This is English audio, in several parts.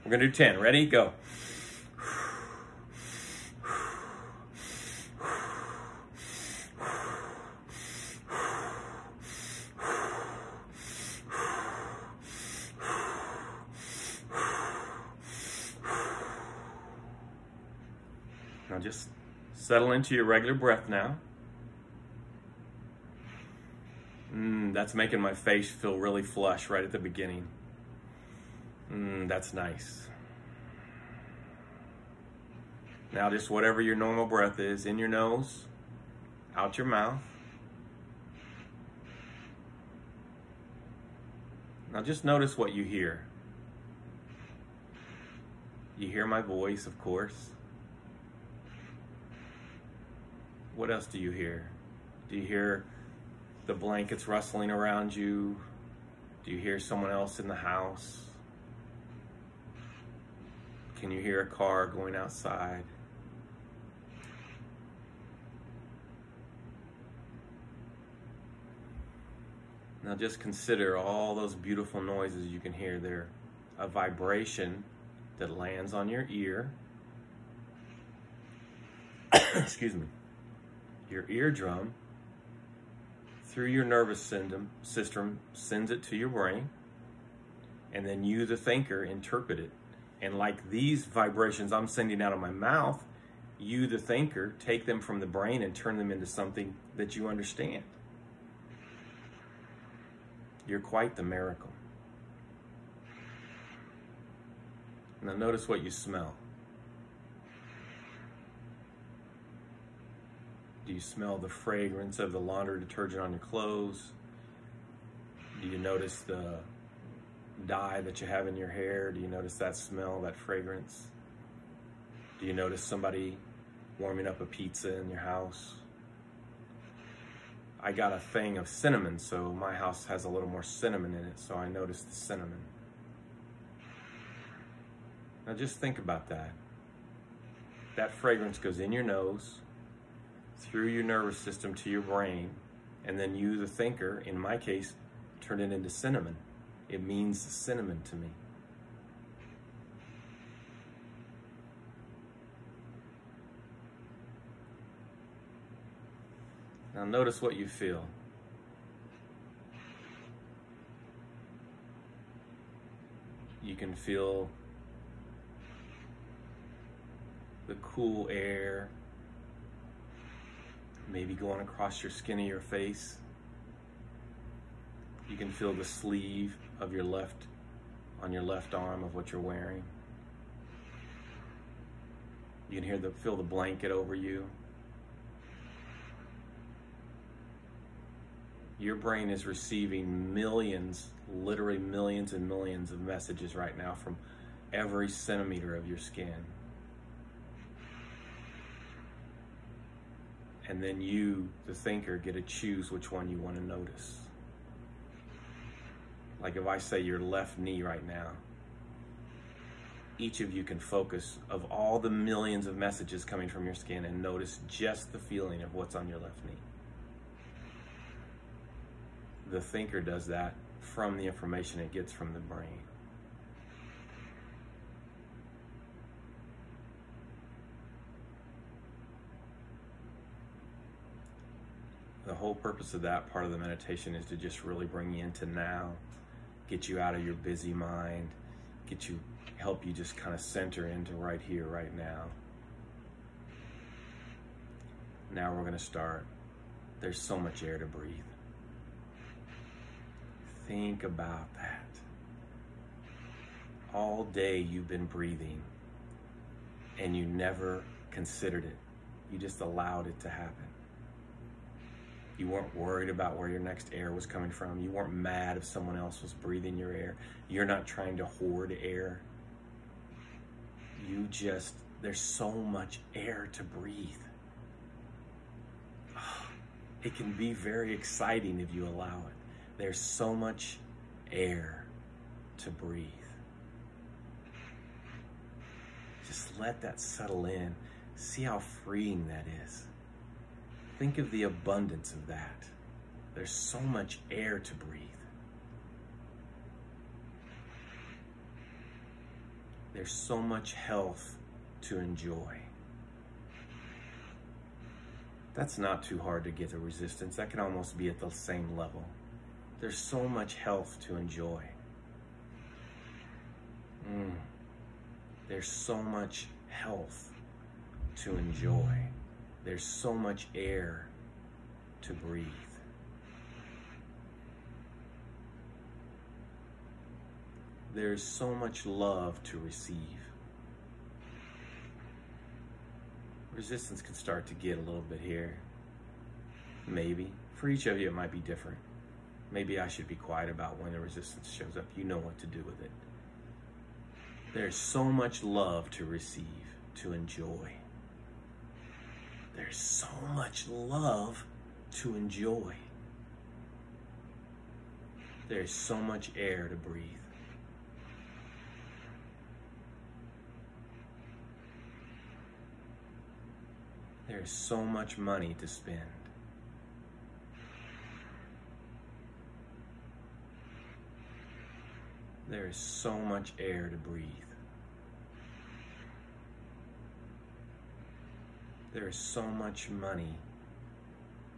We're gonna do 10. Ready? Go. Now just settle into your regular breath now. That's making my face feel really flush right at the beginning. That's nice. Now just whatever your normal breath is, in your nose, out your mouth. Now just notice what you hear. You hear my voice, of course. What else do you hear? Do you hear the blankets rustling around you? Do you hear someone else in the house? Can you hear a car going outside? Now just consider all those beautiful noises you can hear there. A vibration that lands on your ear. Excuse me. Your eardrum, through your nervous system, sends it to your brain, and then you, the thinker, interpret it. And like these vibrations I'm sending out of my mouth, you, the thinker, take them from the brain and turn them into something that you understand. You're quite the miracle. Now notice what you smell. Do you smell the fragrance of the laundry detergent on your clothes? Do you notice the dye that you have in your hair? Do you notice that smell, that fragrance? Do you notice somebody warming up a pizza in your house? I got a thing of cinnamon, so my house has a little more cinnamon in it, so I notice the cinnamon. Now just think about that. That fragrance goes in your nose, through your nervous system to your brain, and then you, the thinker, in my case, turn it into cinnamon. It means cinnamon to me. Now notice what you feel. You can feel the cool air maybe going across your skin of your face. You can feel the sleeve of your on your left arm of what you're wearing. You can feel the blanket over you. Your brain is receiving millions, literally millions and millions of messages right now from every centimeter of your skin. And then you, the thinker, get to choose which one you want to notice. Like if I say your left knee right now, each of you can focus of all the millions of messages coming from your skin and notice just the feeling of what's on your left knee. The thinker does that from the information it gets from the brain. The whole purpose of that part of the meditation is to just really bring you into now, get you out of your busy mind, help you just kind of center into right here, right now. Now we're going to start. There's so much air to breathe. Think about that. All day you've been breathing and you never considered it. You just allowed it to happen. You weren't worried about where your next air was coming from. You weren't mad if someone else was breathing your air. You're not trying to hoard air. There's so much air to breathe. It can be very exciting if you allow it. There's so much air to breathe. Just let that settle in. See how freeing that is. Think of the abundance of that. There's so much air to breathe. There's so much health to enjoy. That's not too hard to get the resistance. That can almost be at the same level. There's so much health to enjoy. There's so much health to enjoy. There's so much air to breathe. There's so much love to receive. Resistance can start to get a little bit here. Maybe. For each of you, it might be different. Maybe I should be quiet about when the resistance shows up. You know what to do with it. There's so much love to receive, to enjoy. There's so much love to enjoy. There's so much air to breathe. There's so much money to spend. There is so much air to breathe. There is so much money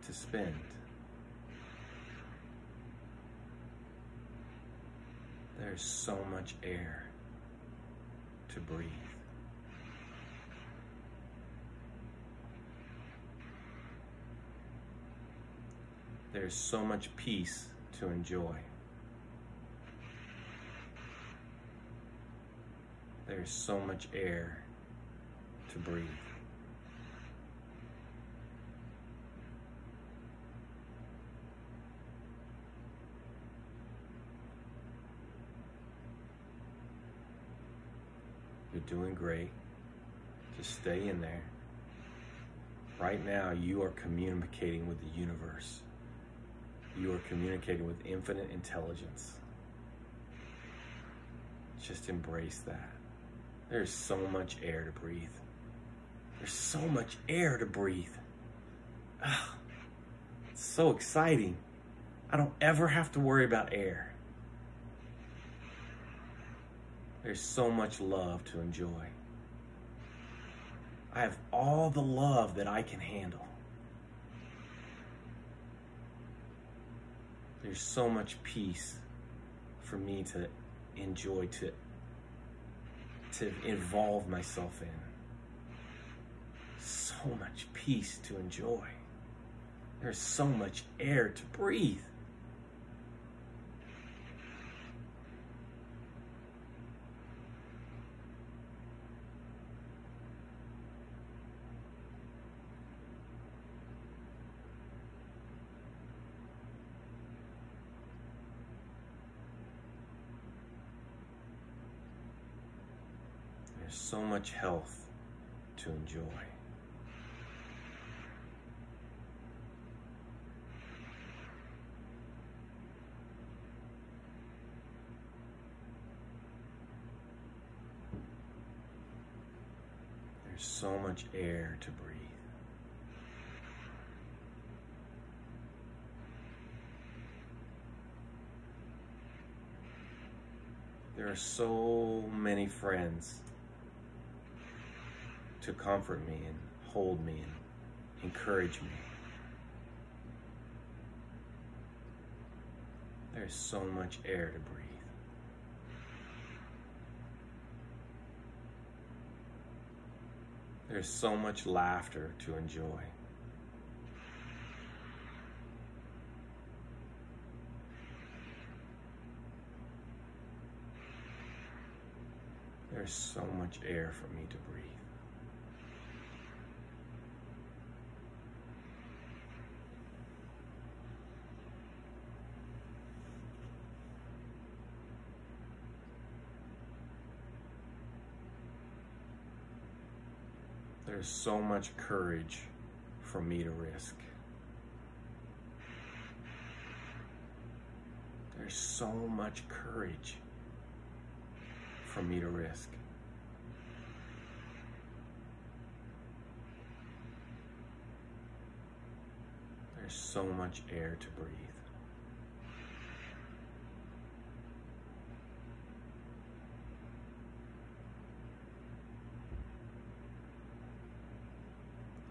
to spend. There's so much air to breathe. There's so much peace to enjoy. There's so much air to breathe. You're doing great. Just stay in there. Right now, you are communicating with the universe. You are communicating with infinite intelligence. Just embrace that. There's so much air to breathe. There's so much air to breathe. It's so exciting. I don't ever have to worry about air. There's so much love to enjoy. I have all the love that I can handle. There's so much peace for me to enjoy, to involve myself in. So much peace to enjoy. There's so much air to breathe. There's so much health to enjoy. There's so much air to breathe. There are so many friends to comfort me and hold me and encourage me. There's so much air to breathe. There's so much laughter to enjoy. There's so much air for me to breathe. There's so much courage for me to risk. There's so much courage for me to risk. There's so much air to breathe.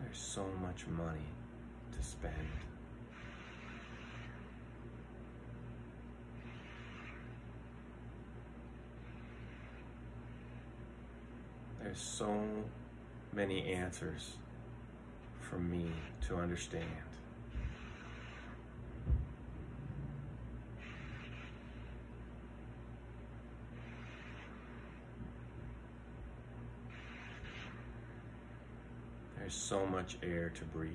There's so much money to spend. There's so many answers for me to understand. There's so much air to breathe.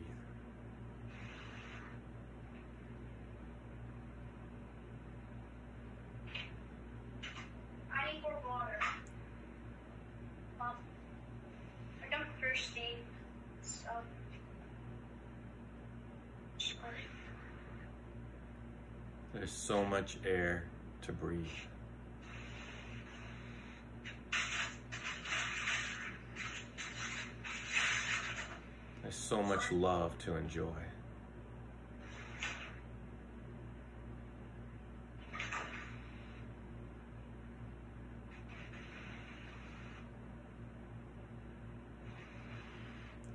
I need more water. I got first aid, so. There's so much air to breathe. There's so much love to enjoy.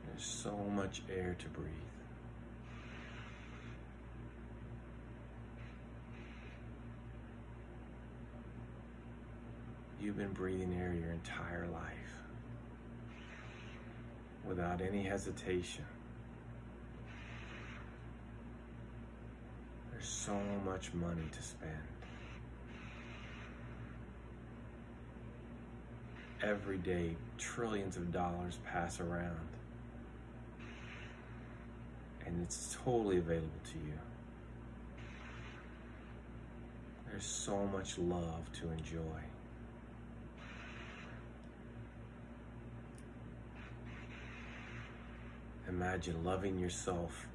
There's so much air to breathe. You've been breathing air your entire life without any hesitation. There's so much money to spend. Every day, trillions of dollars pass around, and it's totally available to you. There's so much love to enjoy. Imagine loving yourself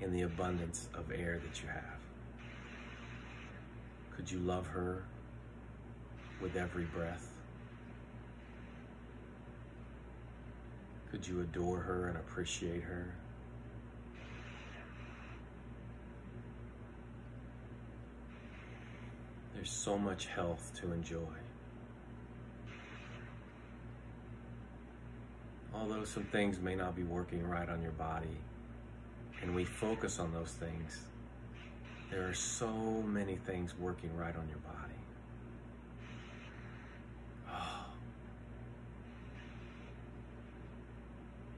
in the abundance of air that you have. Could you love her with every breath? Could you adore her and appreciate her? There's so much health to enjoy. Although some things may not be working right on your body, and we focus on those things, there are so many things working right on your body. Oh.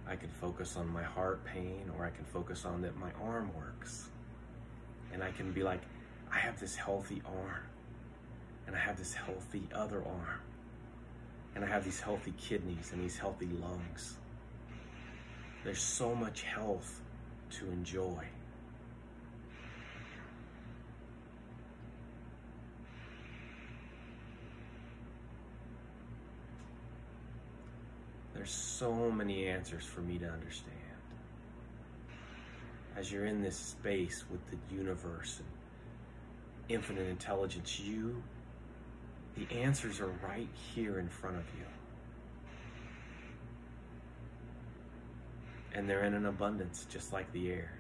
I can focus on my heart pain, or I can focus on that my arm works. And I can be like, I have this healthy arm, and I have this healthy other arm. And I have these healthy kidneys and these healthy lungs. There's so much health to enjoy. There's so many answers for me to understand. As you're in this space with the universe and infinite intelligence, the answers are right here in front of you. And they're in an abundance, just like the air.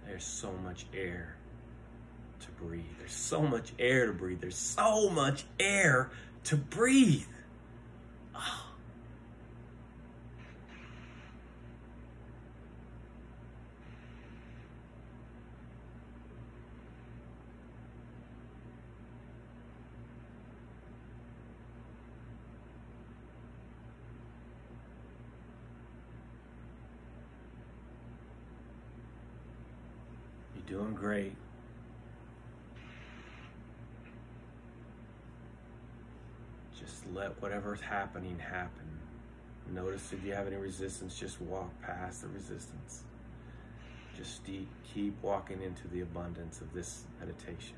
There's so much air to breathe. There's so much air to breathe. There's so much air to breathe. Oh. You're doing great. Just let whatever's happening happen. Notice if you have any resistance, just walk past the resistance. Just keep walking into the abundance of this meditation.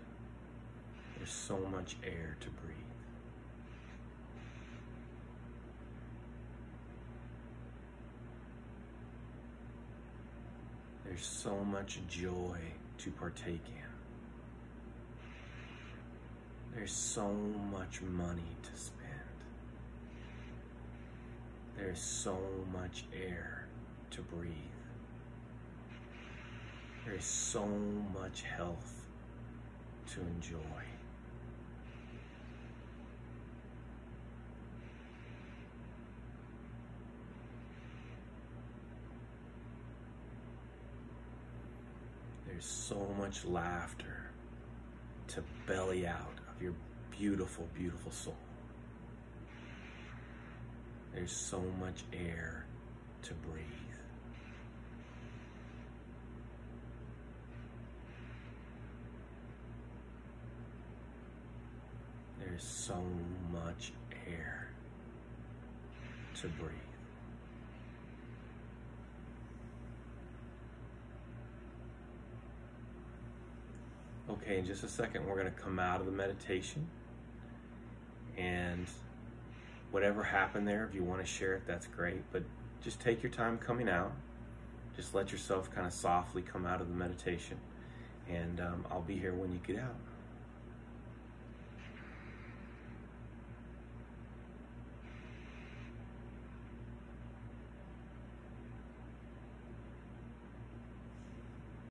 There's so much air to breathe. There's so much joy to partake in. There's so much money to spend. There's so much air to breathe. There's so much health to enjoy. There's so much laughter to belly out of your beautiful, beautiful soul. There's so much air to breathe. There's so much air to breathe. Okay, in just a second, we're going to come out of the meditation. And whatever happened there, if you want to share it, that's great. But just take your time coming out. Just let yourself kind of softly come out of the meditation. And I'll be here when you get out.